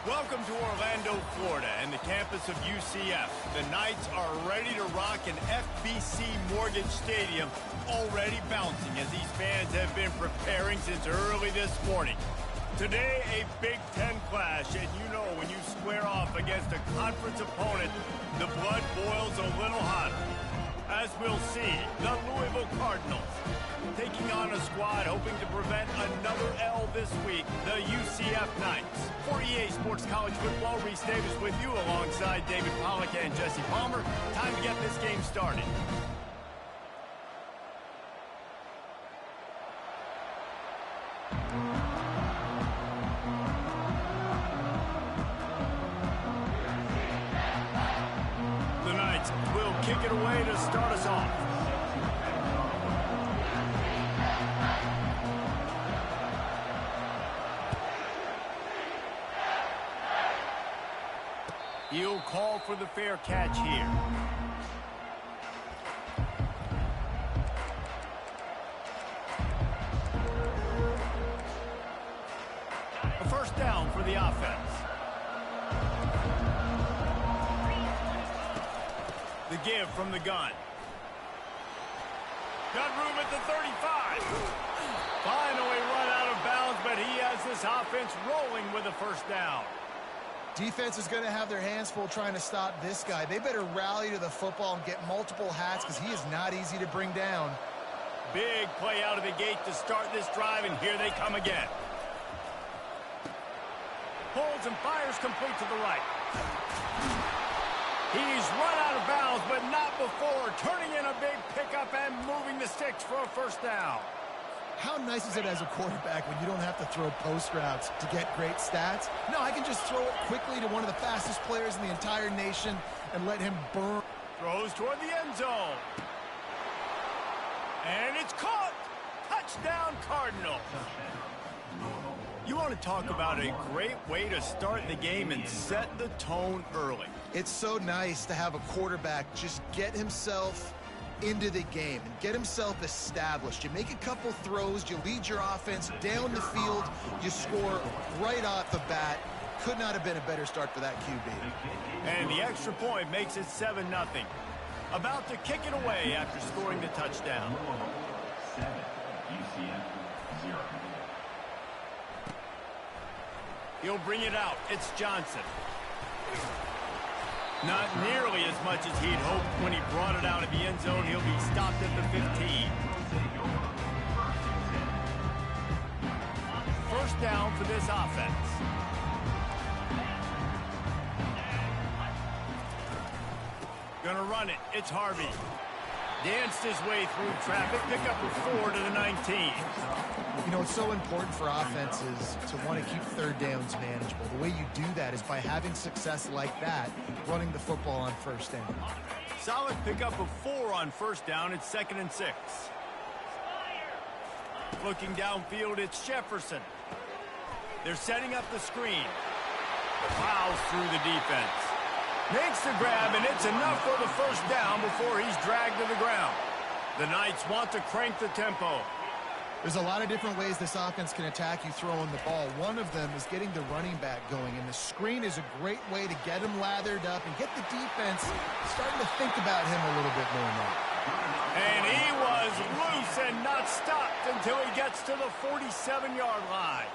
Welcome to Orlando, Florida, and the campus of UCF. The Knights are ready to rock an FBC Mortgage Stadium, already bouncing as these fans have been preparing since early this morning. Today, a Big Ten clash, and you know when you square off against a conference opponent, the blood boils a little hotter. As we'll see, the Louisville Cardinals taking on a squad hoping to prevent another L this week, the UCF Knights. For EA Sports College Football, Reese Davis with you alongside David Pollack and Jesse Palmer. Time to get this game started. The Knights will kick it away to start us off. He'll call for the fair catch here. A first down for the offense. The give from the gun. Got room at the 35. Finally run out of bounds, but he has this offense rolling with a first down. Defense is going to have their hands full trying to stop this guy. They better rally to the football and get multiple hats because he is not easy to bring down. Big play out of the gate to start this drive, and here they come again. Pulls and fires complete to the right. He's run out of bounds, but not before turning in a big pickup and moving the sticks for a first down. How nice is it as a quarterback when you don't have to throw post routes to get great stats? No, I can just throw it quickly to one of the fastest players in the entire nation and let him burn. Throws toward the end zone. And it's caught. Touchdown, Cardinal. You want to talk about a great way to start the game and set the tone early. It's so nice to have a quarterback just get himself into the game and get himself established. You make a couple throws, you lead your offense down the field, you score right off the bat. Could not have been a better start for that QB. And the extra point makes it 7-0. About to kick it away after scoring the touchdown. 7, UCF 0. He'll bring it out. It's Johnson. Not nearly as much as he'd hoped when he brought it out of the end zone. He'll be stopped at the 15. First down for this offense. Gonna run it. It's Harvey. Danced his way through traffic. Pick up a 4 to the 19. You know, it's so important for offenses to want to keep third downs manageable. The way you do that is by having success like that, running the football on first down. Solid pickup of 4 on first down. It's 2nd and 6. Looking downfield, it's Jefferson. They're setting up the screen. Plows through the defense. Makes the grab, and it's enough for the first down before he's dragged to the ground. The Knights want to crank the tempo. There's a lot of different ways this offense can attack you throwing the ball. One of them is getting the running back going, and the screen is a great way to get him lathered up and get the defense starting to think about him a little bit more now. And he was loose and not stopped until he gets to the 47-yard line.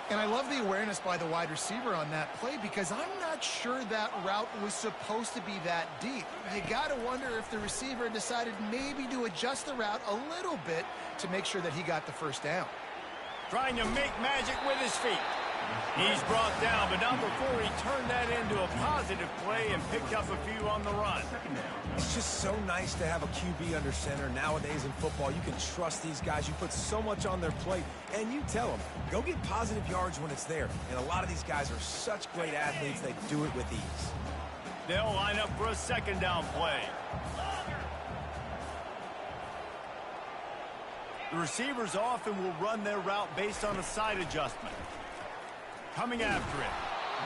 And I love the awareness by the wide receiver on that play because I'm not sure that route was supposed to be that deep. You got to wonder if the receiver decided maybe to adjust the route a little bit to make sure that he got the first down. Trying to make magic with his feet. He's brought down, but not before he turned that into a positive play and picked up a few on the run. It's just so nice to have a QB under center. Nowadays in football, you can trust these guys. You put so much on their plate, and you tell them, go get positive yards when it's there. And a lot of these guys are such great athletes, they do it with ease. They'll line up for a 2nd down play. The receivers often will run their route based on a side adjustment. Coming after it.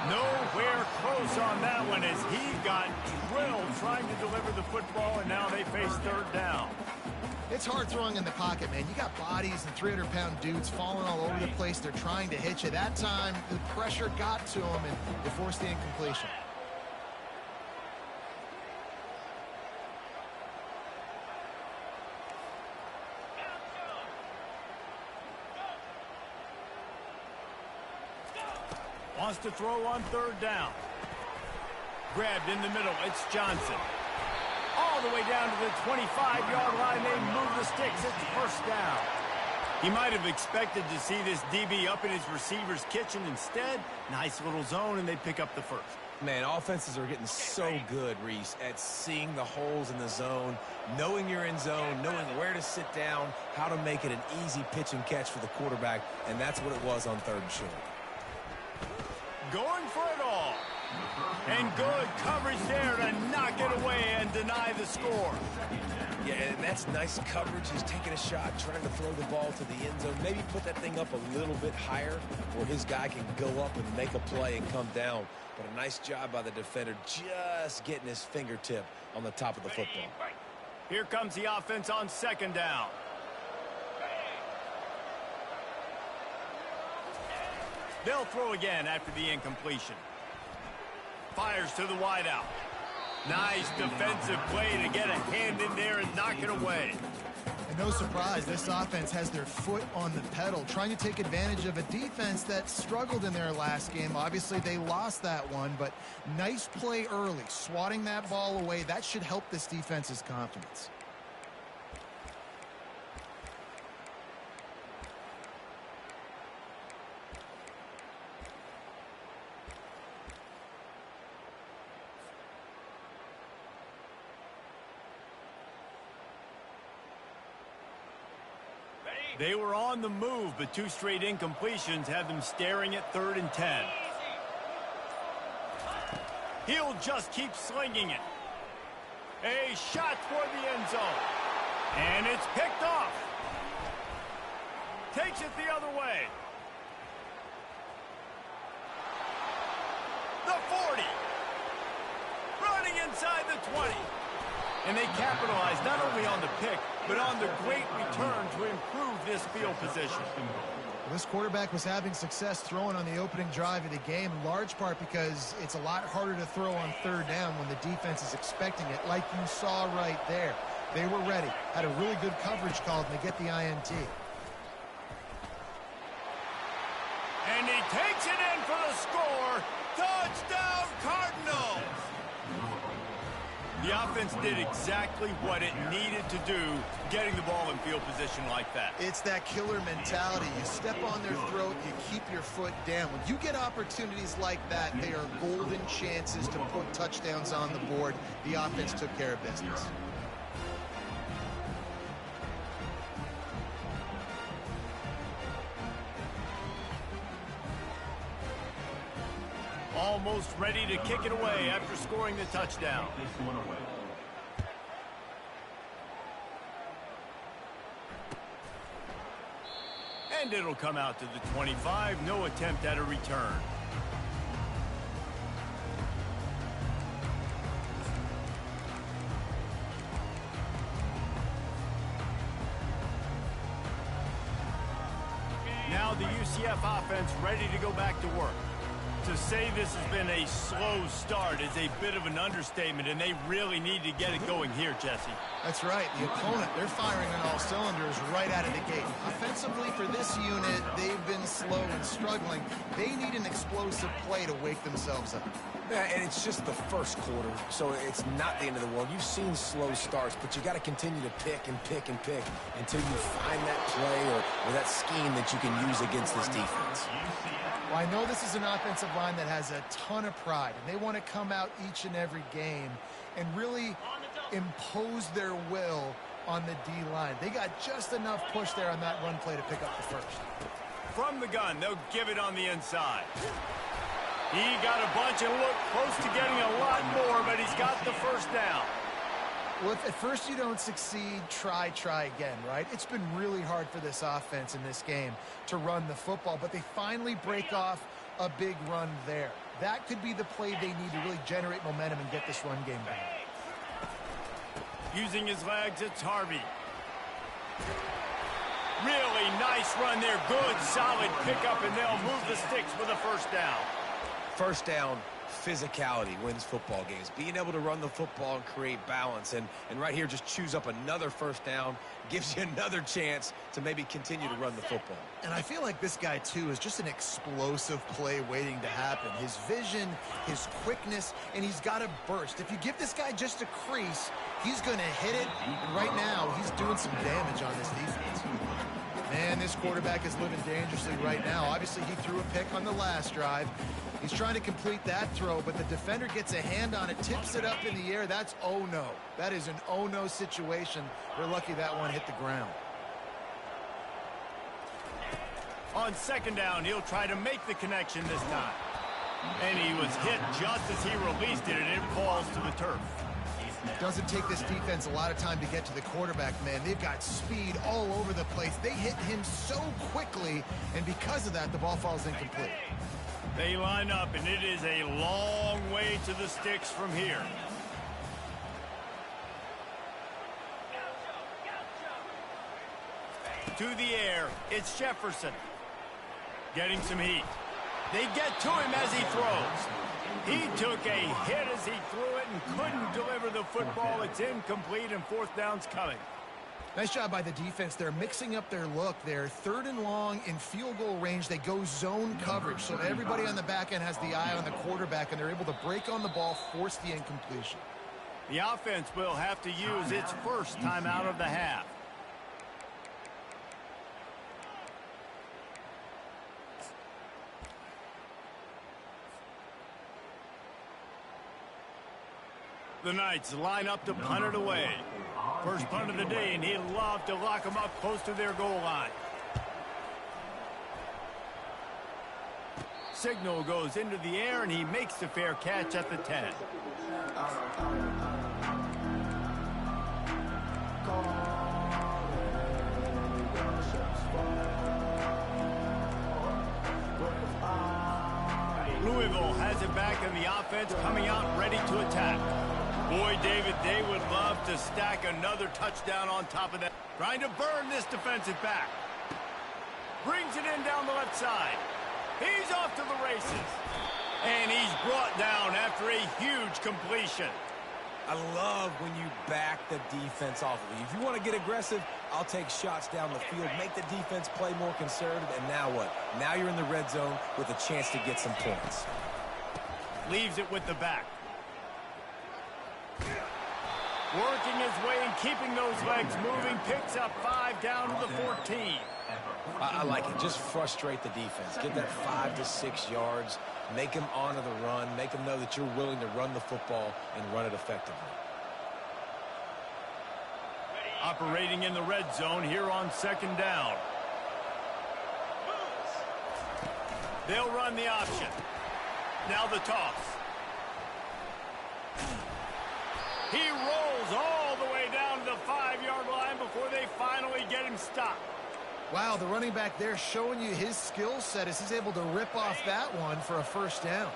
Nowhere close on that one as he got drilled trying to deliver the football, and now they face 3rd down. It's hard throwing in the pocket, man. You got bodies and 300-pound dudes falling all over the place. They're trying to hit you. That time, the pressure got to them, and they forced the incompletion. Wants to throw on third down. Grabbed in the middle. It's Johnson. All the way down to the 25-yard line. They move the sticks. It's first down. He might have expected to see this DB up in his receiver's kitchen. Instead, nice little zone, and they pick up the first. Man, offenses are getting so good, Reese, at seeing the holes in the zone, knowing you're in zone, knowing where to sit down, how to make it an easy pitch and catch for the quarterback, and that's what it was on third and short. Going for it all. And good coverage there to knock it away and deny the score. Yeah, and that's nice coverage. He's taking a shot, trying to throw the ball to the end zone. Maybe put that thing up a little bit higher where his guy can go up and make a play and come down. But a nice job by the defender just getting his fingertip on the top of the football. Here comes the offense on second down. They'll throw again after the incompletion. Fires to the wideout. Nice defensive play to get a hand in there and knock it away. And no surprise, this offense has their foot on the pedal, trying to take advantage of a defense that struggled in their last game. Obviously, they lost that one, but nice play early, swatting that ball away. That should help this defense's confidence. They were on the move, but two straight incompletions have them staring at 3rd and 10. He'll just keep slinging it. A shot toward the end zone. And it's picked off. Takes it the other way. The 40. Running inside the 20. And they capitalize not only on the pick, but on the great return to improve this field position. This quarterback was having success throwing on the opening drive of the game, in large part because it's a lot harder to throw on third down when the defense is expecting it, like you saw right there. They were ready, had a really good coverage call, and they get the INT. And he takes it in for the score. Touchdown, Cardinals! The offense did exactly what it needed to do, getting the ball in field position like that. It's that killer mentality. You step on their throat, you keep your foot down. When you get opportunities like that, they are golden chances to put touchdowns on the board. The offense took care of business. Almost ready to kick it away after scoring the touchdown. This one away. And it'll come out to the 25. No attempt at a return. Now the UCF offense ready to go back to work. To say this has been a slow start is a bit of an understatement, and they really need to get it going here, Jesse. That's right. The opponent, they're firing on all cylinders right out of the gate. Offensively for this unit, they've been slow and struggling. They need an explosive play to wake themselves up. Yeah, and it's just the first quarter, so it's not the end of the world. You've seen slow starts, but you got to continue to pick and pick and pick until you find that play or that scheme that you can use against this defense. Well, I know this is an offensive line that has a ton of pride, and they want to come out each and every game and really impose their will on the D-line. They got just enough push there on that run play to pick up the first. From the gun, they'll give it on the inside. He got a bunch and looked close to getting a lot more, but he's got the first down. Well, if at first you don't succeed, try again, right? It's been really hard for this offense in this game to run the football, but they finally break off a big run there. That could be the play they need to really generate momentum and get this run game back. Using his legs, it's Harvey. Really nice run there. Good, solid pickup, and they'll move the sticks with a first down. First down, physicality wins football games. Being able to run the football and create balance. And right here, just choose up another first down. Gives you another chance to maybe continue to run the football. And I feel like this guy, too, is just an explosive play waiting to happen. His vision, his quickness, and he's got a burst. If you give this guy just a crease, he's going to hit it. And right now, he's doing some damage on this defense. Man, this quarterback is living dangerously right now. Obviously, he threw a pick on the last drive. He's trying to complete that throw, but the defender gets a hand on it, tips it up in the air. That's oh-no. That is an oh-no situation. We're lucky that one hit the ground. On second down, he'll try to make the connection this time. And he was hit just as he released it, and it falls to the turf. Doesn't take this defense a lot of time to get to the quarterback, man. They've got speed all over the place. They hit him so quickly, and because of that, the ball falls incomplete. They line up, and it is a long way to the sticks from here. To the air, it's Jefferson. Getting some heat. They get to him as he throws. He took a hit as he threw it and couldn't deliver the football. It's incomplete, and fourth down's coming. Nice job by the defense. They're mixing up their look. They're third and long in field goal range. They go zone coverage, so everybody on the back end has the eye on the quarterback, and they're able to break on the ball, force the incompletion. The offense will have to use its first timeout of the half. The Knights line up to punt it away. First punt of the day, and he'd love to lock them up close to their goal line. Signal goes into the air, and he makes the fair catch at the 10. Louisville has it back in the offense, coming out ready to attack. Boy, David, they would love to stack another touchdown on top of that. Trying to burn this defensive back. Brings it in down the left side. He's off to the races. And he's brought down after a huge completion. I love when you back the defense off of you. If you want to get aggressive, I'll take shots down the field, make the defense play more conservative, and now what? Now you're in the red zone with a chance to get some points. Leaves it with the back. Working his way and keeping those legs moving. Picks up 5 down to the 14. I like it. Just frustrate the defense. Get that 5 to 6 yards. Make them honor the run. Make them know that you're willing to run the football and run it effectively. Operating in the red zone here on second down. They'll run the option. Now the toss. He rolls all the way down to the 5-yard line before they finally get him stopped. Wow, the running back there showing you his skill set as he's able to rip off that one for a first down.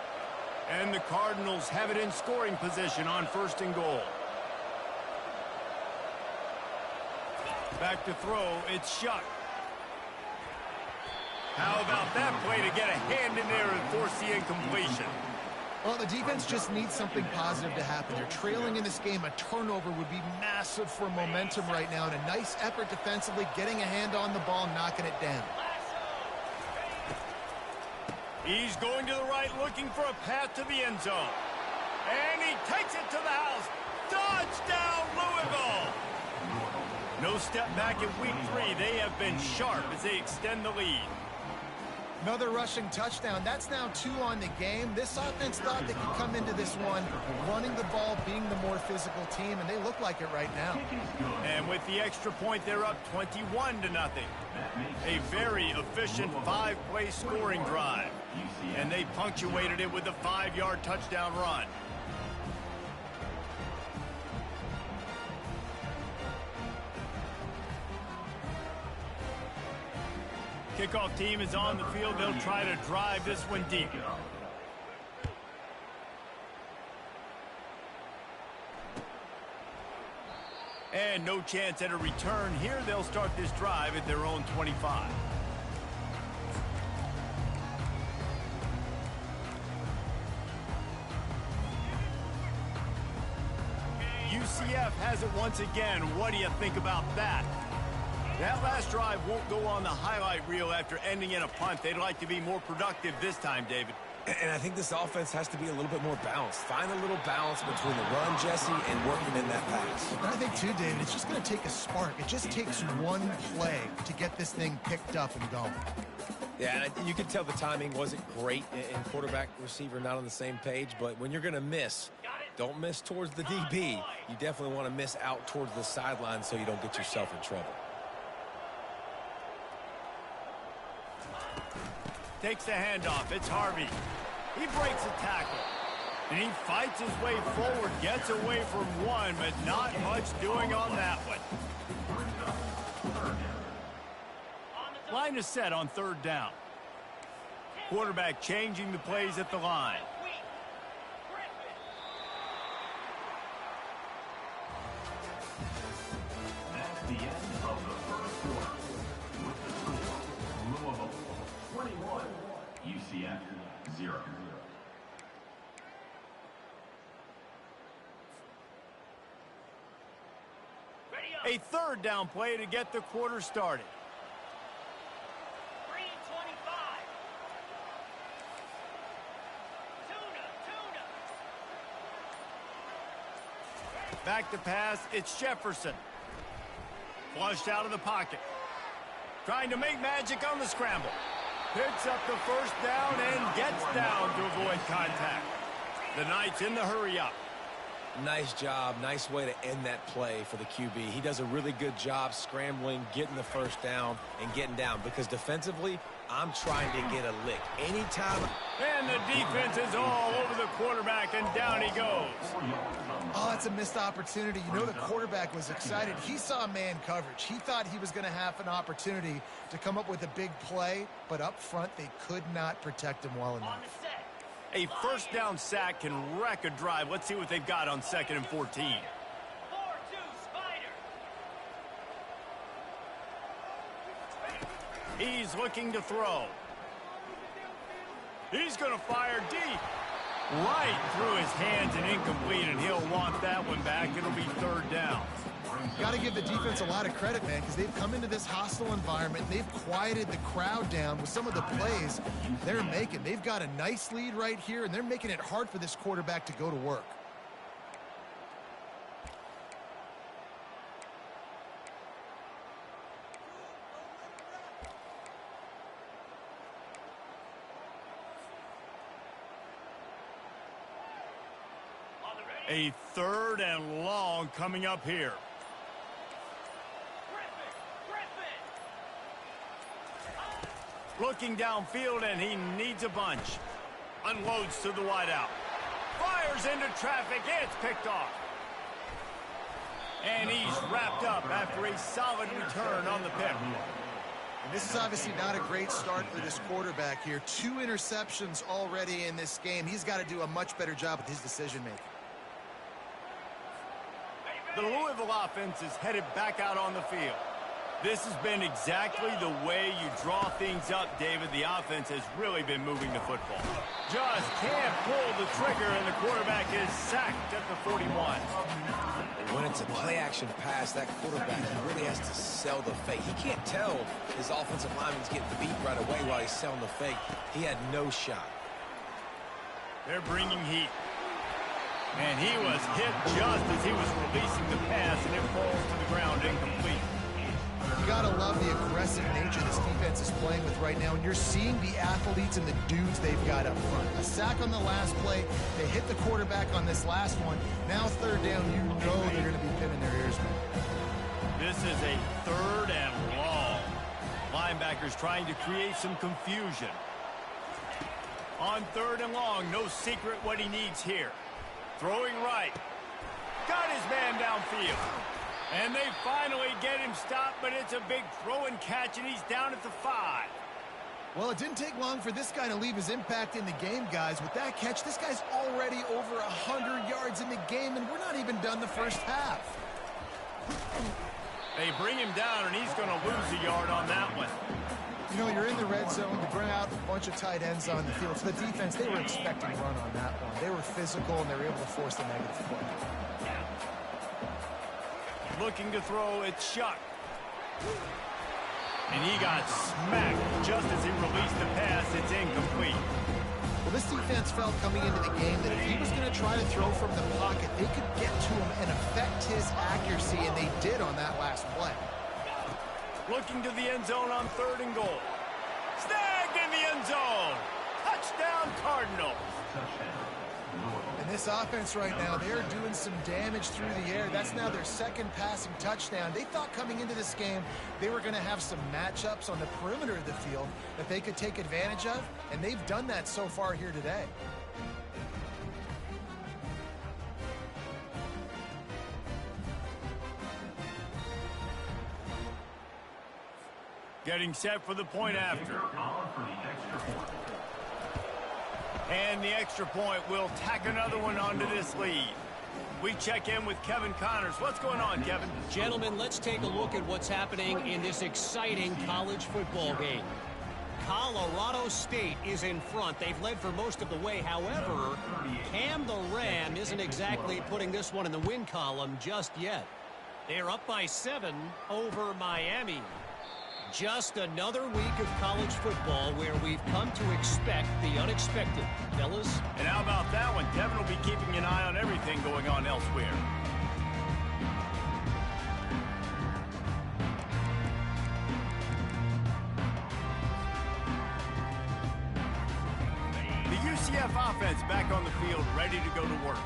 And the Cardinals have it in scoring position on first and goal. Back to throw, it's Shuck. How about that play to get a hand in there and force the incompletion? Well, the defense just needs something positive to happen. They're trailing in this game. A turnover would be massive for momentum right now, and a nice effort defensively, getting a hand on the ball, knocking it down. He's going to the right, looking for a path to the end zone. And he takes it to the house. Touchdown, Louisville! No step back in week 3. They have been sharp as they extend the lead. Another rushing touchdown. That's now 2 on the game. This offense thought they could come into this one running the ball, being the more physical team, and they look like it right now. And with the extra point, they're up 21-0. A very efficient 5-play scoring drive. And they punctuated it with a 5-yard touchdown run. Kickoff team is on the field. They'll try to drive this one deep. And no chance at a return here. They'll start this drive at their own 25. UCF has it once again. What do you think about that? That last drive won't go on the highlight reel after ending in a punt. They'd like to be more productive this time, David. And I think this offense has to be a little bit more balanced. Find a little balance between the run, Jesse, and working in that pass. And I think, too, David, it's just going to take a spark. It just takes one play to get this thing picked up and going. Yeah, and you can tell the timing wasn't great in quarterback, receiver, not on the same page. But when you're going to miss, don't miss towards the DB. You definitely want to miss out towards the sideline so you don't get yourself in trouble. Takes the handoff. It's Harvey. He breaks a tackle. And he fights his way forward. Gets away from one, but not much doing on that one. Line is set on third down. Quarterback changing the plays at the line. That's the end of the first quarter. With the score, Louisville 21, UCF 0. A third down play to get the quarter started. Back to pass, it's Jefferson. Flushed out of the pocket. Trying to make magic on the scramble. Picks up the first down and gets down to avoid contact. The Knights in the hurry up. Nice job. Nice way to end that play for the QB. He does a really good job scrambling, getting the first down, and getting down. Because defensively, I'm trying to get a lick. Anytime. And the defense is all over the quarterback, and down he goes. Oh, it's a missed opportunity. You know the quarterback was excited. He saw man coverage. He thought he was going to have an opportunity to come up with a big play, but up front, they could not protect him well enough. A first down sack can wreck a drive. Let's see what they've got on 2nd and 14. 4-2 Spider. He's looking to throw. He's going to fire deep. Right through his hands and incomplete, and he'll want that one back. It'll be third down. Got to give the defense a lot of credit, man, because they've come into this hostile environment. They've quieted the crowd down with some of the plays they're making. They've got a nice lead right here, and they're making it hard for this quarterback to go to work. A third and long coming up here. Looking downfield, and he needs a bunch. Unloads to the wideout. Fires into traffic. It's picked off. And he's wrapped up after a solid return on the pick. And this is obviously not a great start for this quarterback here. 2 interceptions already in this game. He's got to do a much better job with his decision-making. The Louisville offense is headed back out on the field. This has been exactly the way you draw things up, David. The offense has really been moving the football. Just can't pull the trigger, and the quarterback is sacked at the 41. When it's a play-action pass, that quarterback, he really has to sell the fake. He can't tell his offensive lineman's getting the beat right away while he's selling the fake. He had no shot. They're bringing heat. And he was hit just as he was releasing the pass, and it falls to the ground incomplete. You got to love the aggressive nature this defense is playing with right now, and you're seeing the athletes and the dudes they've got up front. A sack on the last play. They hit the quarterback on this last one. Now third down, you know they're going to be pinning their ears back. This is a third and long. Linebackers trying to create some confusion. On third and long, no secret what he needs here. Throwing right. Got his man downfield. And they finally get him stopped, but it's a big throw and catch, and he's down at the 5. Well, it didn't take long for this guy to leave his impact in the game, guys. With that catch, this guy's already over 100 yards in the game, and we're not even done the first half. They bring him down, and he's going to lose a yard on that one. You know, you're in the red zone to bring out a bunch of tight ends on the field. For the defense, they were expecting a run on that one. They were physical, and they were able to force the negative play. Looking to throw, it's Shuck. And he got smacked just as he released the pass. It's incomplete. Well, this defense felt coming into the game that if he was going to try to throw from the pocket, they could get to him and affect his accuracy, and they did on that last play. Looking to the end zone on 3rd and goal. Snagged in the end zone. Touchdown, Cardinals. And this offense right now, they're doing some damage through the air. That's now their 2nd passing touchdown. They thought coming into this game they were going to have some matchups on the perimeter of the field that they could take advantage of, and they've done that so far here today. Getting set for the point after. And the extra point will tack another one onto this lead. We check in with Kevin Connors. What's going on, Kevin? Gentlemen, let's take a look at what's happening in this exciting college football game. Colorado State is in front. They've led for most of the way. However, Cam the Ram isn't exactly putting this one in the win column just yet. They're up by 7 over Miami. Just another week of college football where we've come to expect the unexpected. Fellas? And how about that one? Kevin will be keeping an eye on everything going on elsewhere. The UCF offense back on the field, ready to go to work.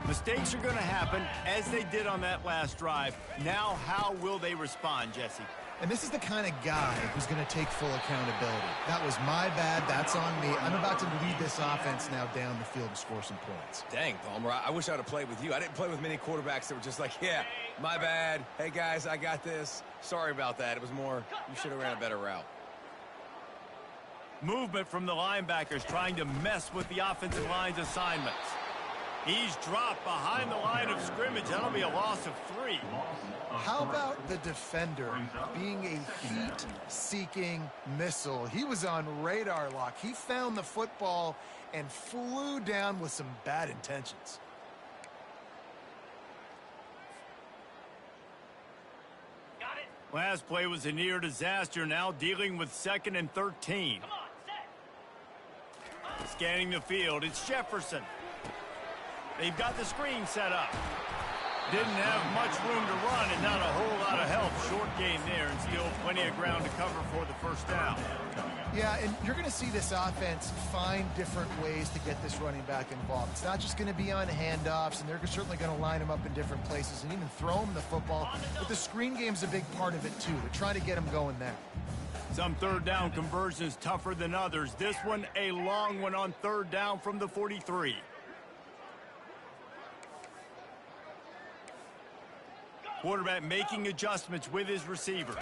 Mistakes are going to happen, as they did on that last drive. Now, how will they respond, Jesse? And this is the kind of guy who's going to take full accountability. That was my bad. That's on me. I'm about to lead this offense now down the field and score some points. Dang, Palmer, I wish I would have played with you. I didn't play with many quarterbacks that were just like, yeah, my bad. Hey, guys, I got this. Sorry about that. It was more, you should have ran a better route. Movement from the linebackers trying to mess with the offensive line's assignments. He's dropped behind the line of scrimmage. That'll be a loss of 3. How about the defender being a heat-seeking missile? He was on radar lock. He found the football and flew down with some bad intentions. Got it. Last play was a near disaster. Now dealing with 2nd and 13. Come on, set. Scanning the field, it's Jefferson. They've got the screen set up. Didn't have much room to run and not a whole lot of help. Short game there, and still plenty of ground to cover for the first down. Yeah, and you're going to see this offense find different ways to get this running back involved. It's not just going to be on handoffs, and they're certainly going to line him up in different places and even throw him the football. But the screen game's a big part of it, too. They're trying to get him going there. Some 3rd down conversions tougher than others. This one, a long one on 3rd down from the 43. Quarterback making adjustments with his receivers.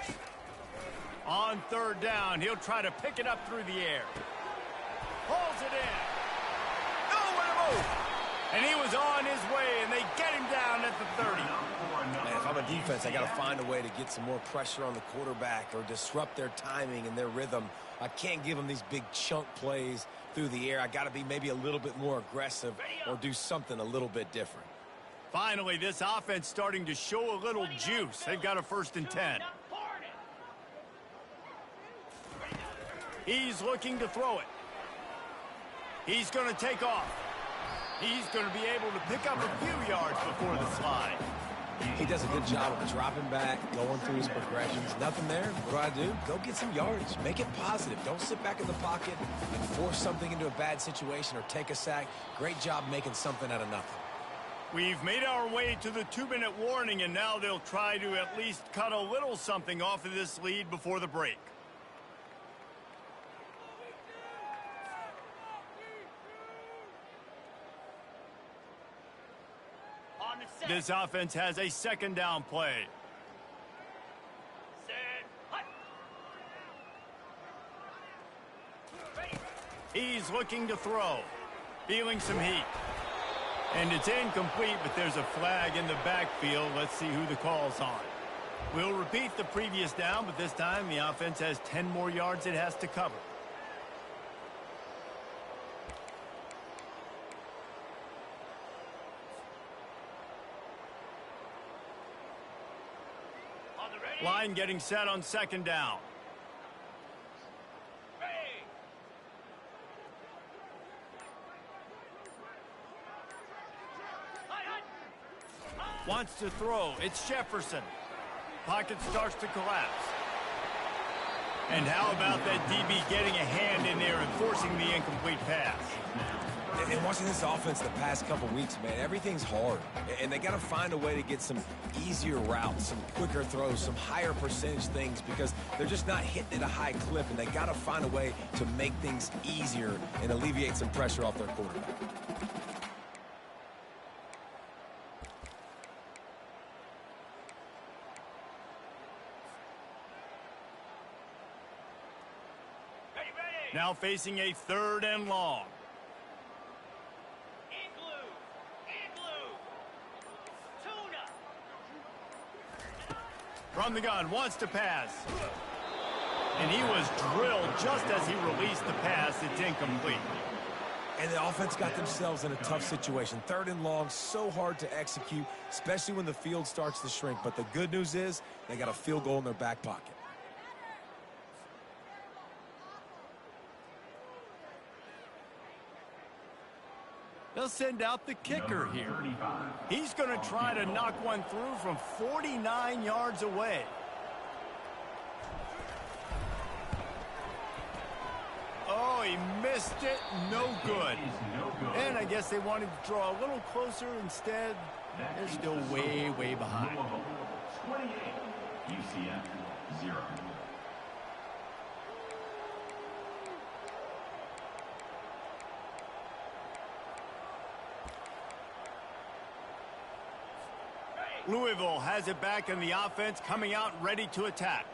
On 3rd down, he'll try to pick it up through the air. Pulls it in. Nowhere to move. And he was on his way, and they get him down at the 30. Man, if I'm a defense, I got to find a way to get some more pressure on the quarterback or disrupt their timing and their rhythm. I can't give them these big chunk plays through the air. I got to be maybe a little bit more aggressive or do something a little bit different. Finally, this offense starting to show a little juice. They've got a 1st and 10. He's looking to throw it. He's going to take off. He's going to be able to pick up a few yards before the slide. He does a good job of dropping back, going through his progressions. Nothing there. What do? Go get some yardage. Make it positive. Don't sit back in the pocket and force something into a bad situation or take a sack. Great job making something out of nothing. We've made our way to the 2-minute warning, and now they'll try to at least cut a little something off of this lead before the break. This offense has a 2nd down play. He's looking to throw. Feeling some heat. And it's incomplete, but there's a flag in the backfield. Let's see who the call's on. We'll repeat the previous down, but this time the offense has 10 more yards it has to cover. Line getting set on second down. Wants to throw. It's Jefferson. Pocket starts to collapse. And how about that DB getting a hand in there and forcing the incomplete pass? And watching this offense the past couple weeks, man, everything's hard. And they got to find a way to get some easier routes, some quicker throws, some higher percentage things because they're just not hitting at a high clip. And they got to find a way to make things easier and alleviate some pressure off their quarterback. Now facing a 3rd and long. From the gun, wants to pass. And he was drilled just as he released the pass. It's incomplete. And the offense got themselves in a tough situation. 3rd and long, so hard to execute, especially when the field starts to shrink. But the good news is they got a field goal in their back pocket. They'll send out the kicker here. He's going to try to knock one through from 49 yards away. Oh, he missed it. No good. And I guess they wanted to draw a little closer. Instead, they're still way, way behind. 28, UCF 0. Louisville has it back in the offense, coming out ready to attack.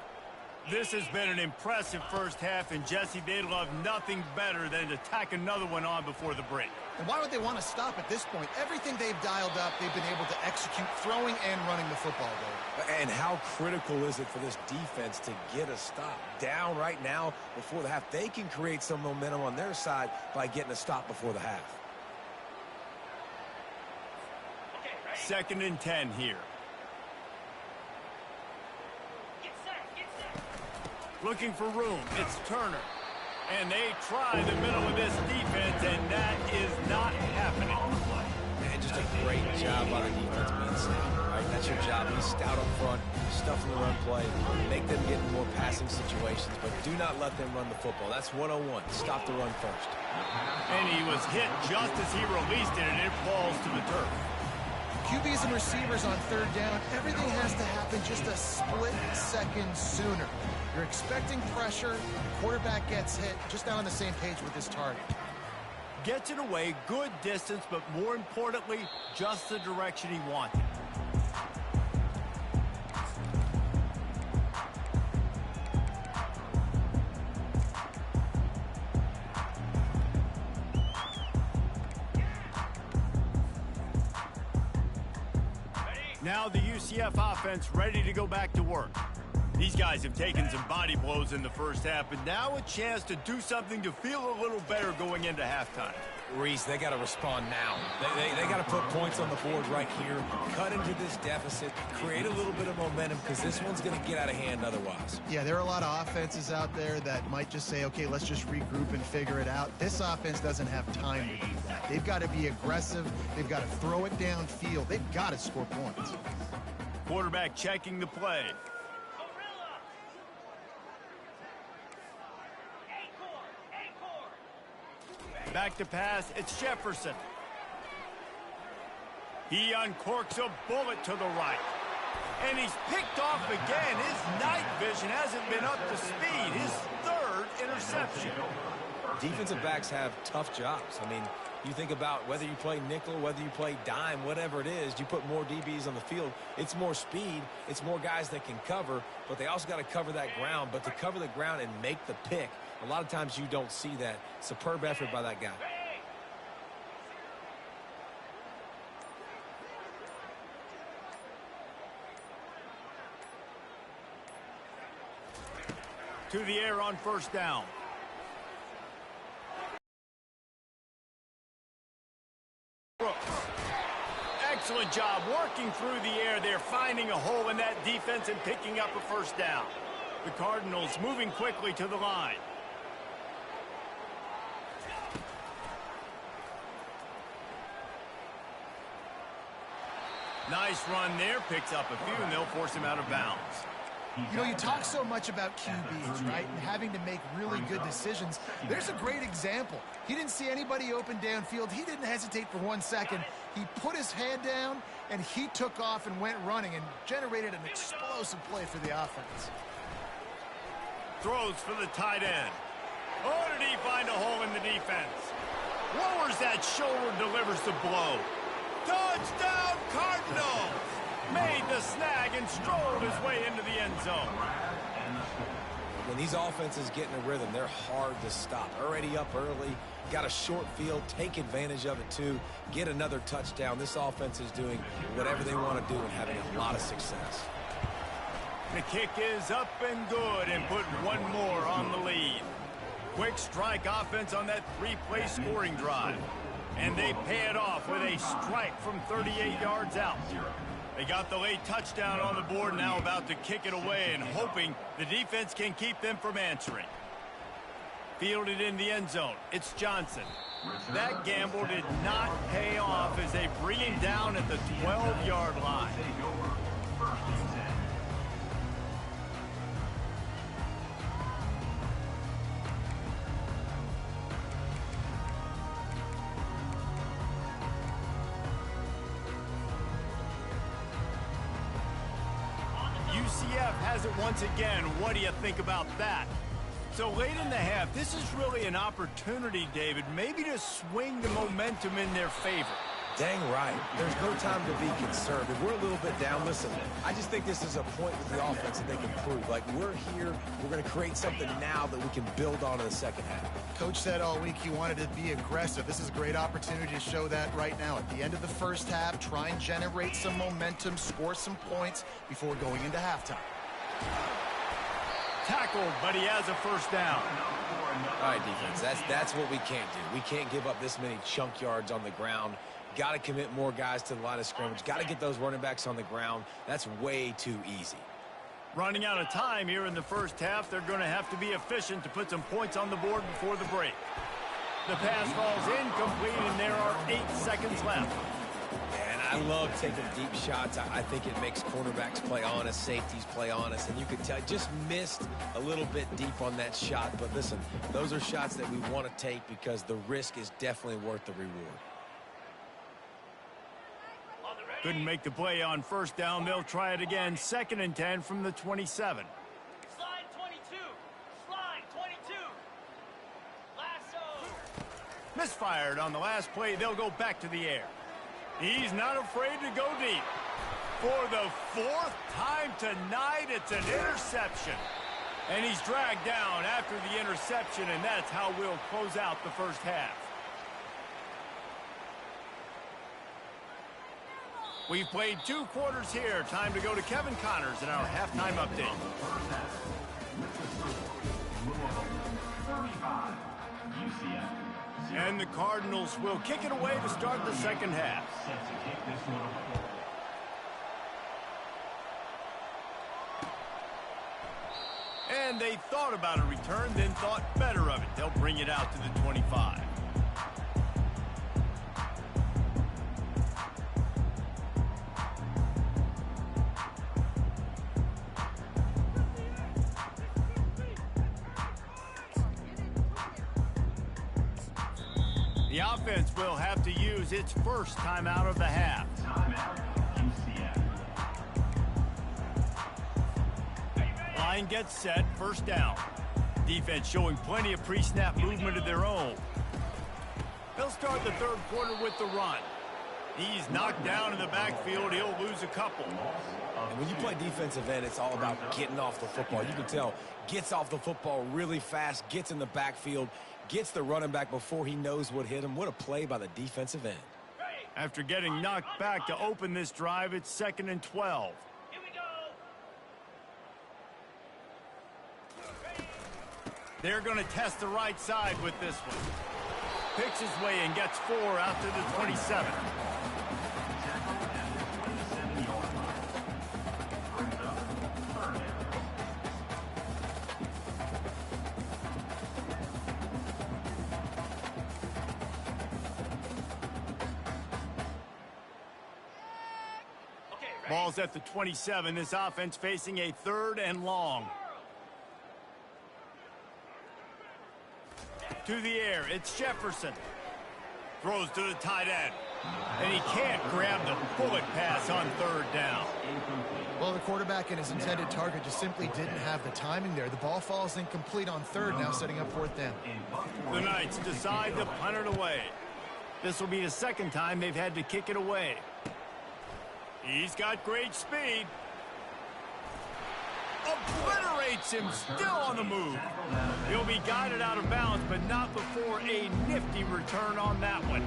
This has been an impressive first half, and Jesse, they'd love nothing better than to tack another one on before the break. And why would they want to stop at this point? Everything they've dialed up, they've been able to execute throwing and running the football game. And how critical is it for this defense to get a stop? Down right now before the half. They can create some momentum on their side by getting a stop before the half. 2nd and 10 here. Looking for room. It's Turner. And they try the middle of this defense, and that is not happening. And just a great job by the defense being stout. Right? That's your job. Be stout up front, stuff in the run play, make them get in more passing situations, but do not let them run the football. That's 101. Stop the run first. And he was hit just as he released it, and it falls to the turf. QBs and receivers on 3rd down, everything has to happen just a split second sooner. You're expecting pressure, the quarterback gets hit, just not on the same page with his target. Gets it away, good distance, but more importantly, just the direction he wanted. Now the UCF offense ready to go back to work. These guys have taken some body blows in the first half, but now a chance to do something to feel a little better going into halftime. Reese, they got to respond now. They got to put points on the board right here, cut into this deficit, create a little bit of momentum because this one's going to get out of hand otherwise. Yeah, there are a lot of offenses out there that might just say, okay, let's just regroup and figure it out. This offense doesn't have time to do that. They've got to be aggressive. They've got to throw it downfield. They've got to score points. Quarterback checking the play. Back to pass, it's Jefferson. He uncorks a bullet to the right. And he's picked off again. His night vision hasn't been up to speed. His 3rd interception. Defensive backs have tough jobs. I mean, you think about whether you play nickel, whether you play dime, whatever it is, you put more DBs on the field. It's more speed. It's more guys that can cover, but they also got to cover that ground. But to cover the ground and make the pick, a lot of times you don't see that. Superb effort by that guy. to the air on first down. Brooks. Excellent job working through the air there, finding a hole in that defense and picking up a first down. The Cardinals moving quickly to the line. Nice run there, picks up a few, and they'll force him out of bounds. You know, you talk so much about QBs, right, and having to make really good decisions. There's a great example. He didn't see anybody open downfield. He didn't hesitate for 1 second. He put his head down, and he took off and went running and generated an explosive play for the offense. Throws for the tight end. Oh, did he find a hole in the defense? Lowers that shoulder, delivers the blow. Touchdown, Cardinals! Made the snag and strolled his way into the end zone. When these offenses get in a rhythm, they're hard to stop. Already up early, got a short field, take advantage of it too, get another touchdown. This offense is doing whatever they want to do and having a lot of success. The kick is up and good and put one more on the lead. Quick strike offense on that three-play scoring drive. And they pay it off with a strike from 38 yards out. They got the late touchdown on the board, now about to kick it away and hoping the defense can keep them from answering. Fielded in the end zone. It's Johnson. That gamble did not pay off as they bring him down at the 12-yard line. UCF has it once again. What do you think about that? So late in the half, this is really an opportunity, David, maybe to swing the momentum in their favor. Dang right. There's no time to be concerned. If we're a little bit down, listen, I just think this is a point with the offense that they can prove. Like, we're here, we're going to create something now that we can build on in the second half. Coach said all week he wanted to be aggressive. This is a great opportunity to show that right now. At the end of the first half, try and generate some momentum, score some points before going into halftime. Tackled, but he has a first down. All right, defense, that's what we can't do. We can't give up this many chunk yards on the ground. Got to commit more guys to the line of scrimmage. Got to get those running backs on the ground. That's way too easy. Running out of time here in the first half. They're going to have to be efficient to put some points on the board before the break. The pass falls incomplete, and there are 8 seconds left. And I love taking deep shots. I think it makes cornerbacks play honest, safeties play honest. And you can tell, just missed a little bit deep on that shot. But listen, those are shots that we want to take because the risk is definitely worth the reward. Couldn't make the play on first down. They'll try it again. 2nd and 10 from the 27. Slide 22. Slide 22. Lasso. Misfired on the last play. They'll go back to the air. He's not afraid to go deep. For the 4th time tonight, it's an interception. And he's dragged down after the interception, and that's how we'll close out the first half. We've played 2 quarters here. Time to go to Kevin Connors in our halftime update. And the Cardinals will kick it away to start the second half. And they thought about a return, then thought better of it. They'll bring it out to the 25. The offense will have to use its first timeout of the half. Line gets set, first down. Defense showing plenty of pre-snap movement of their own. They'll start the 3rd quarter with the run. He's knocked down in the backfield. He'll lose a couple. And when you play defensive end, it's all about getting off the football. You can tell, gets off the football really fast, gets in the backfield, gets the running back before he knows what hit him. What a play by the defensive end. After getting knocked back to open this drive, it's 2nd and 12. Here we go. They're going to test the right side with this one. Picks his way and gets 4 out to the 27. Ball's at the 27. This offense facing a 3rd and long. To the air, it's Jefferson. Throws to the tight end. And he can't grab the bullet pass on 3rd down. Well, the quarterback and his intended target just simply didn't have the timing there. The ball falls incomplete on 3rd, now setting up 4th down. The Knights decide to punt it away. This will be the 2nd time they've had to kick it away. He's got great speed. Obliterates him, still on the move. He'll be guided out of bounds, but not before a nifty return on that one.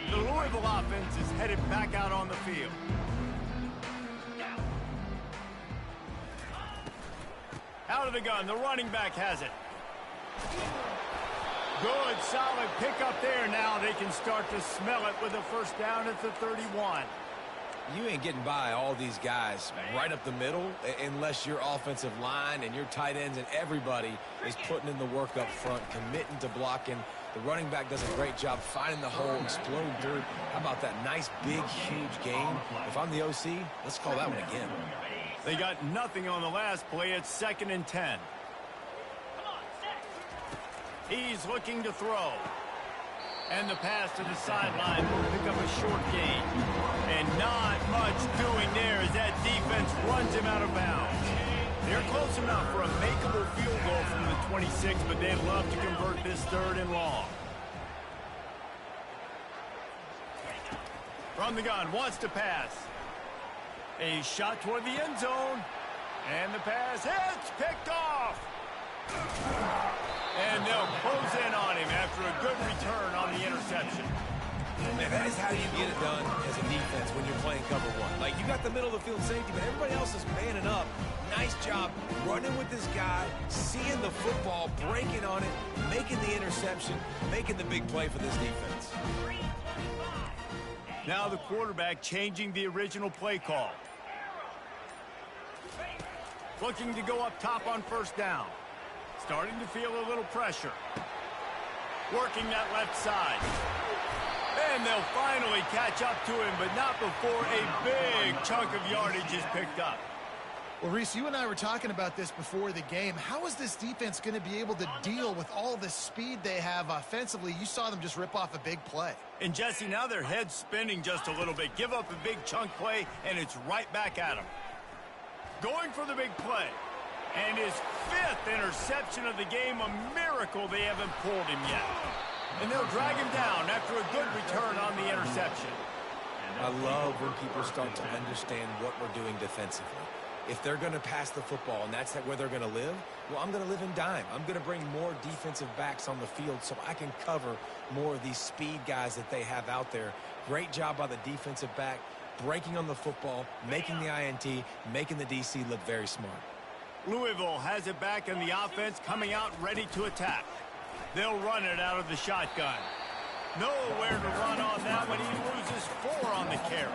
The Louisville offense is headed back out on the field. Out of the gun, the running back has it. Good, solid pickup there. Now they can start to smell it with a 1st down at the 31. You ain't getting by all these guys right up the middle unless your offensive line and your tight ends and everybody is putting in the work up front, committing to blocking. The running back does a great job finding the hole, exploding through. How about that nice, big, huge gain? If I'm the OC, let's call that one again. They got nothing on the last play. It's 2nd and 10. He's looking to throw. And the pass to the sideline will pick up a short gain. And not much doing there as that defense runs him out of bounds. They're close enough for a makeable field goal from the 26, but they'd love to convert this 3rd and long. From the gun, wants to pass. A shot toward the end zone. And the pass hits, picked off. And they'll close in on him after a good return on the interception. Man, that is how you get it done as a defense when you're playing cover 1. Like, you got the middle of the field safety, but everybody else is manning up. Nice job running with this guy, seeing the football, breaking on it, making the interception, making the big play for this defense. Now the quarterback changing the original play call. Looking to go up top on 1st down. Starting to feel a little pressure. Working that left side. And they'll finally catch up to him, but not before a big chunk of yardage is picked up. Well, Reese, you and I were talking about this before the game. How is this defense going to be able to deal with all the speed they have offensively? You saw them just rip off a big play. And, Jesse, now their head's spinning just a little bit. Give up a big chunk play, and it's right back at them. Going for the big play. And his 5th interception of the game, a miracle they haven't pulled him yet. And they'll drag him down after a good return on the interception. I love when people start to understand what we're doing defensively. If they're going to pass the football and that's where they're going to live, well, I'm going to live in dime. I'm going to bring more defensive backs on the field so I can cover more of these speed guys that they have out there. Great job by the defensive back, breaking on the football, making the INT, making the DC look very smart. Louisville has it back in the offense, coming out ready to attack. They'll run it out of the shotgun. Nowhere to run on that one. He loses 4 on the carry.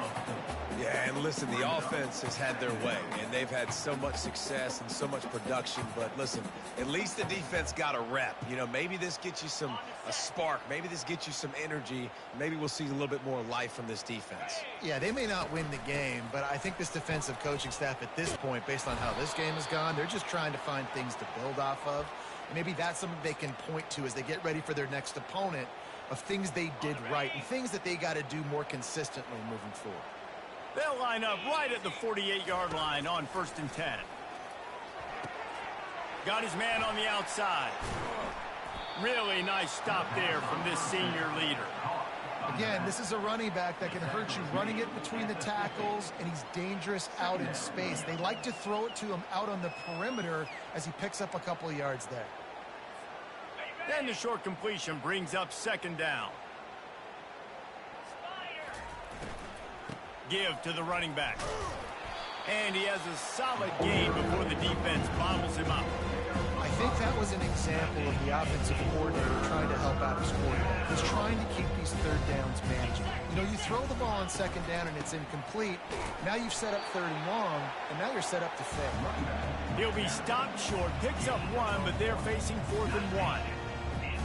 Yeah, and listen, the offense has had their way, and they've had so much success and so much production. But listen, at least the defense got a rep. You know, maybe this gets you a spark. Maybe this gets you some energy. Maybe we'll see a little bit more life from this defense. Yeah, they may not win the game, but I think this defensive coaching staff at this point, based on how this game has gone, they're just trying to find things to build off of. And maybe that's something they can point to as they get ready for their next opponent, of things they did right and things that they got to do more consistently moving forward. They'll line up right at the 48-yard line on 1st and 10. Got his man on the outside. Really nice stop there from this senior leader. Again, this is a running back that can hurt you running it between the tackles, and he's dangerous out in space. They like to throw it to him out on the perimeter as he picks up a couple of yards there. Then the short completion brings up 2nd down. Give to the running back. And he has a solid gain before the defense bobbles him up. I think that was an example of the offensive coordinator trying to help out his quarterback. He's trying to keep these third downs manageable. You know, you throw the ball on second down and it's incomplete. Now you've set up third and long, and now you're set up to fail. He'll be stopped short, picks up one, but they're facing 4th and 1.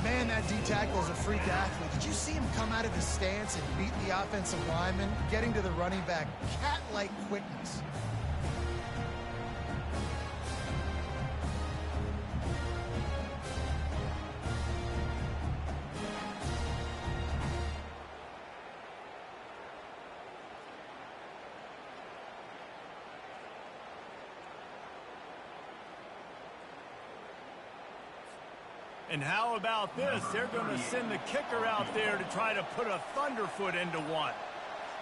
Man, that D-tackle is a freak athlete. Did you see him come out of his stance and beat the offensive lineman, getting to the running back? Cat-like quickness. And how about this? They're going to send the kicker out there to try to put a thunderfoot into one.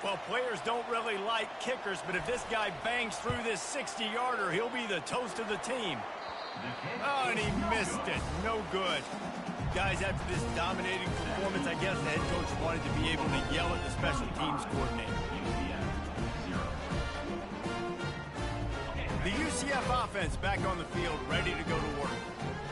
Well, players don't really like kickers, but if this guy bangs through this 60-yarder, he'll be the toast of the team. Oh, and he missed it. No good. Guys, after this dominating performance, I guess the head coach wanted to be able to yell at the special teams coordinator. The UCF offense back on the field, ready to go to work.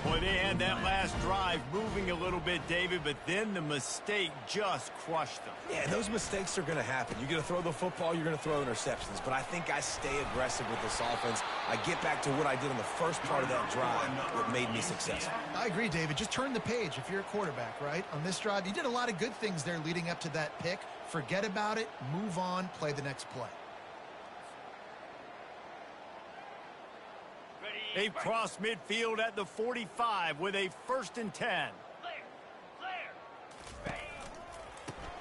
Boy, they had that last drive moving a little bit, David, but then the mistake just crushed them. Yeah, those mistakes are going to happen. You're going to throw the football, you're going to throw interceptions. But I think I stay aggressive with this offense. I get back to what I did in the first part of that drive, what made me successful. I agree, David. Just turn the page if you're a quarterback, right? On this drive, you did a lot of good things there leading up to that pick. Forget about it, move on, play the next play. They've crossed midfield at the 45 with a 1st and 10.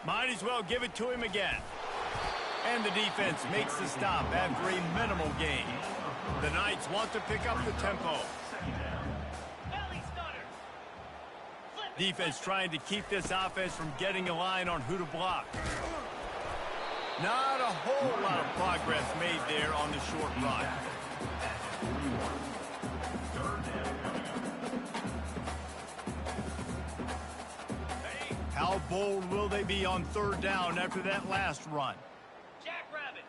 Might as well give it to him again. And the defense makes the stop after a minimal gain. The Knights want to pick up the tempo. Defense trying to keep this offense from getting a line on who to block. Not a whole lot of progress made there on the short run. How bold will they be on 3rd down after that last run? Jackrabbit.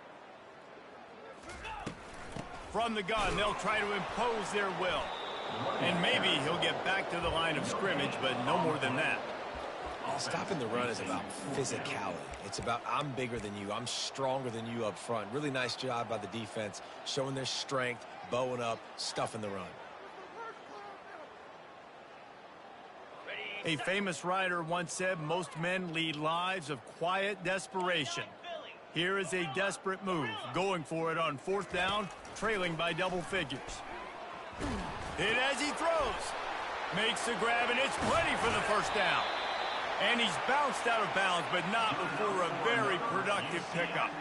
From the gun, they'll try to impose their will. And maybe he'll get back to the line of scrimmage, but no more than that. Stopping the run is about physicality. It's about I'm bigger than you. I'm stronger than you up front. Really nice job by the defense, showing their strength, bowing up, stuffing the run. A famous writer once said, most men lead lives of quiet desperation. Here is a desperate move, going for it on 4th down, trailing by double figures. Hit as he throws. Makes the grab, and it's plenty for the 1st down. And he's bounced out of bounds, but not before a very productive pickup.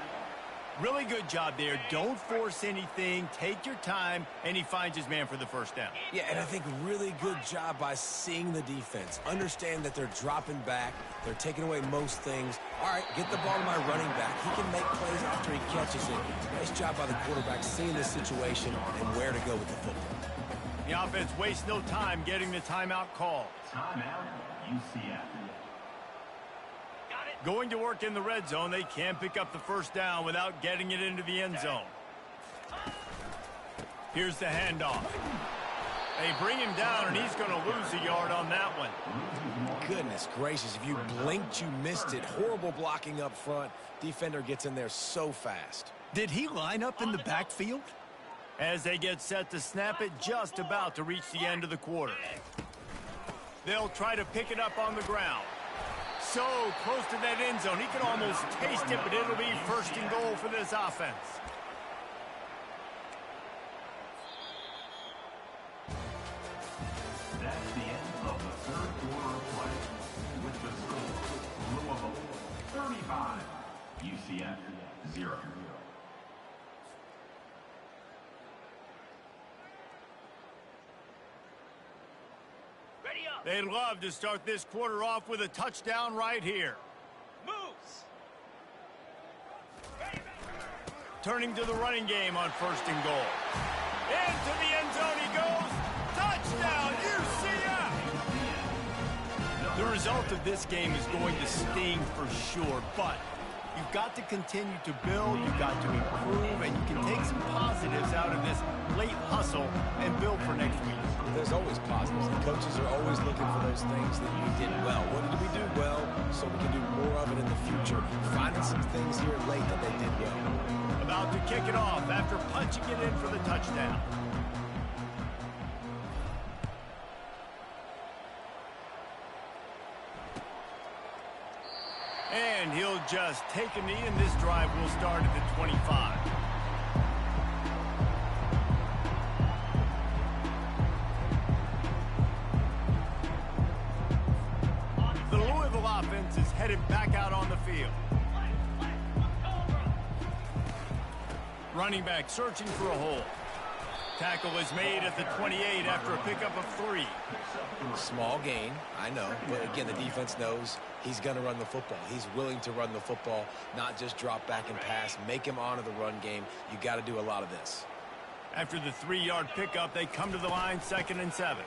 Really good job there. Don't force anything. Take your time, and he finds his man for the 1st down. Yeah, and I think really good job by seeing the defense. Understand that they're dropping back. They're taking away most things. All right, get the ball to my running back. He can make plays after he catches it. Nice job by the quarterback seeing the situation and where to go with the football. The offense wastes no time getting the timeout call. Timeout, UCF. Going to work in the red zone, they can pick up the 1st down without getting it into the end zone. Here's the handoff. They bring him down, and he's going to lose a yard on that one. Goodness gracious, if you blinked, you missed it. Horrible blocking up front. Defender gets in there so fast. Did he line up in the backfield? As they get set to snap it, just about to reach the end of the quarter. They'll try to pick it up on the ground. So close to that end zone. He can almost taste it, but it'll be 1st and goal for this offense. That's the end of the 3rd quarter of play. With the score, Louisville 35, UCF 0. They'd love to start this quarter off with a touchdown right here. Moves. Turning to the running game on 1st and goal. Into the end zone he goes. Touchdown, UCF! The result of this game is going to sting for sure, but You've got to continue to build, you've got to improve, and you can take some positives out of this late hustle and build for next week. There's always positives, and coaches are always looking for those things that we did well. What did we do well so we can do more of it in the future? Finding some things here late that they did well. About to kick it off after punching it in for the touchdown. And he'll just take a knee, and this drive will start at the 25. The Louisville offense is headed back out on the field. Running back searching for a hole. Tackle is made at the 28 after a pickup of 3. Small gain, I know, but again, the defense knows he's going to run the football. He's willing to run the football, not just drop back and pass, make him honor the run game. You got to do a lot of this. After the 3-yard pickup, they come to the line, 2nd and 7.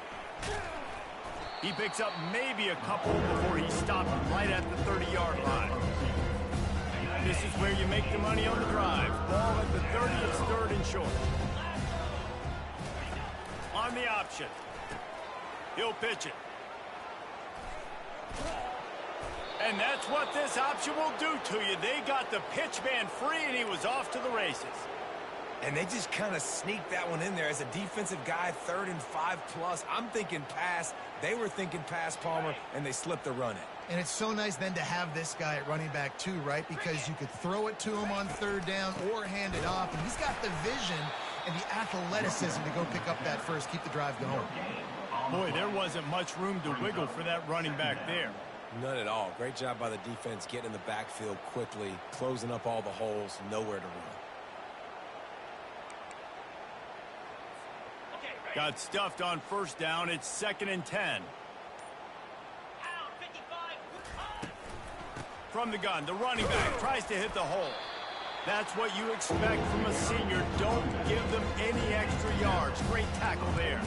He picks up maybe a couple before he stopped right at the 30-yard line. This is where you make the money on the drive. Ball at the 30, it's 3rd and short. On the option. He'll pitch it. And that's what this option will do to you. They got the pitch man free, and he was off to the races. And they just kind of sneaked that one in there. As a defensive guy, 3rd and 5+. I'm thinking pass. They were thinking pass, Palmer, and they slipped the run in. And it's so nice then to have this guy at running back too, right? Because you could throw it to him on 3rd down or hand it off. And he's got the vision and the athleticism to go pick up that first, keep the drive going. Boy, there wasn't much room to wiggle for that running back there. None at all. Great job by the defense getting in the backfield quickly, closing up all the holes, nowhere to run. Got stuffed on 1st down. It's 2nd and 10. From the gun, the running back tries to hit the hole. That's what you expect from a senior. Don't give them any extra yards. Great tackle there.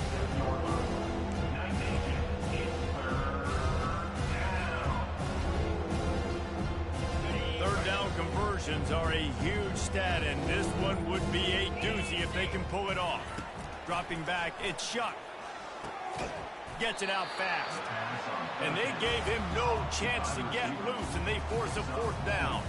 3rd down conversions are a huge stat, and this one would be a doozy if they can pull it off. Dropping back, it's Shuck. Gets it out fast. And they gave him no chance to get loose, and they force a 4th down.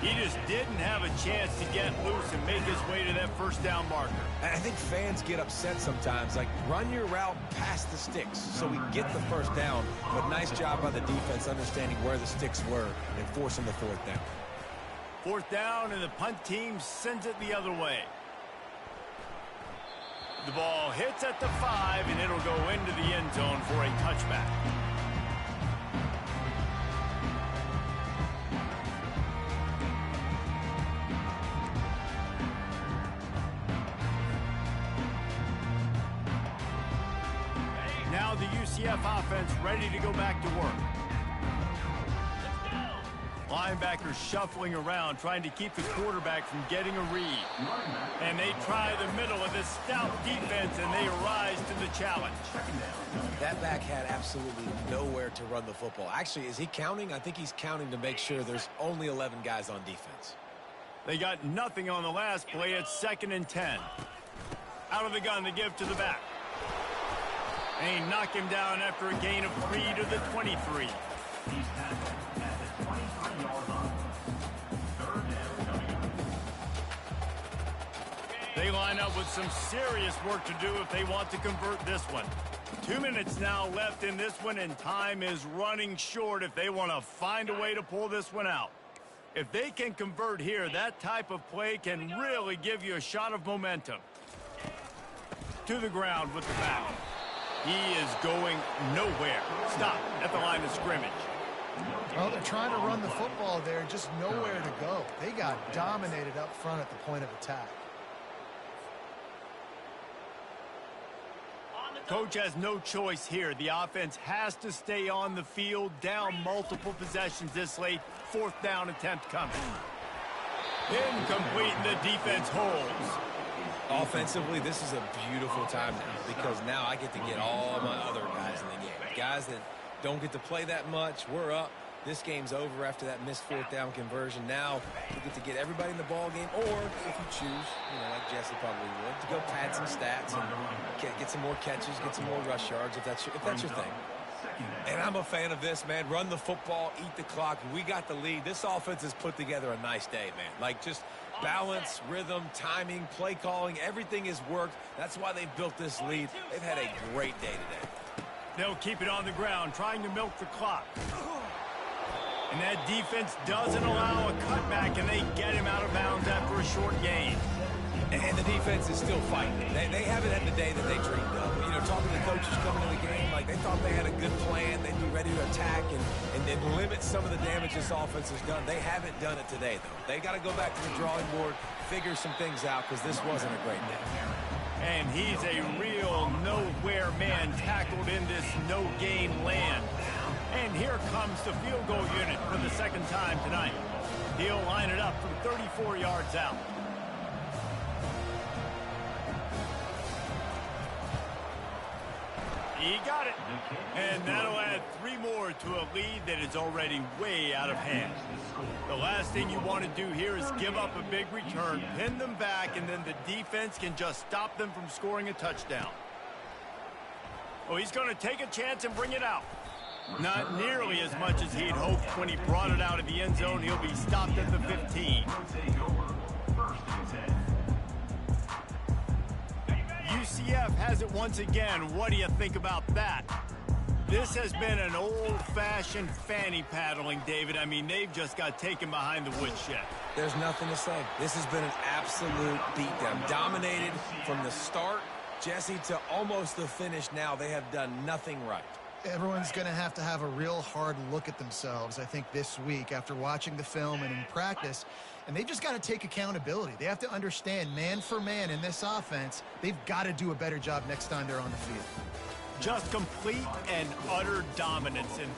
He just didn't have a chance to get loose and make his way to that 1st down marker. I think fans get upset sometimes, like run your route past the sticks so we get the 1st down, but nice job by the defense understanding where the sticks were and forcing the 4th down. 4th down, and the punt team sends it the other way. The ball hits at the 5, and it'll go into the end zone for a touchback. Now the UCF offense ready to go back to work. Linebackers shuffling around, trying to keep the quarterback from getting a read. And they try the middle of this stout defense, and they rise to the challenge. That back had absolutely nowhere to run the football. Actually, is he counting? I think he's counting to make sure there's only 11 guys on defense. They got nothing on the last play. It's 2nd and 10. Out of the gun, they give to the back. And he knocked him down after a gain of 3 to the 23. They line up with some serious work to do if they want to convert this one. 2 minutes now left in this one, and time is running short if they want to find a way to pull this one out. If they can convert here, that type of play can really give you a shot of momentum. To the ground with the back. He is going nowhere. Stop at the line of scrimmage. Well, they're trying to run the football there, just nowhere to go. They got dominated up front at the point of attack. Coach has no choice here. The offense has to stay on the field, down multiple possessions this late. 4th down attempt coming. Incomplete, and the defense holds. Offensively, this is a beautiful time now because now I get to get all my other guys in the game. Guys that don't get to play that much, we're up. this game's over after that missed fourth down conversion. Now you get to get everybody in the ball game, or if you choose, like Jesse probably would, to go pad some stats and get some more catches, get some more rush yards if that's your thing. And I'm a fan of this, man. Run the football, eat the clock. We got the lead. This offense has put together a nice day, man. Like, just balance, rhythm, timing, play calling, everything has worked. That's why they've built this lead. They've had a great day today. They'll keep it on the ground, trying to milk the clock. And that defense doesn't allow a cutback, and they get him out of bounds after a short gain. And the defense is still fighting. They haven't had the day that they dreamed of. Talking to coaches coming to the game, like they thought they had a good plan. They'd be ready to attack and limit some of the damage this offense has done. They haven't done it today, though. They got to go back to the drawing board, figure some things out, because this wasn't a great day. And he's a real nowhere man tackled in this no-gain land. And here comes the field goal unit for the second time tonight. He'll line it up from 34 yards out. He got it. And that'll add 3 more to a lead that is already way out of hand. The last thing you want to do here is give up a big return, pin them back, and then the defense can just stop them from scoring a touchdown. Oh, he's going to take a chance and bring it out. Not nearly as much as he'd hoped when he brought it out of the end zone. He'll be stopped at the 15. UCF has it once again. What do you think about that? This has been an old-fashioned fanny paddling, David. I mean, they've just got taken behind the woodshed. There's nothing to say. This has been an absolute beatdown. Dominated from the start, Jesse, to almost the finish now. They have done nothing right. Everyone's going to have a real hard look at themselves, I think, this week after watching the film and in practice. And they've just got to take accountability. They have to understand, man for man in this offense, they've got to do a better job next time they're on the field. Just complete and utter dominance. And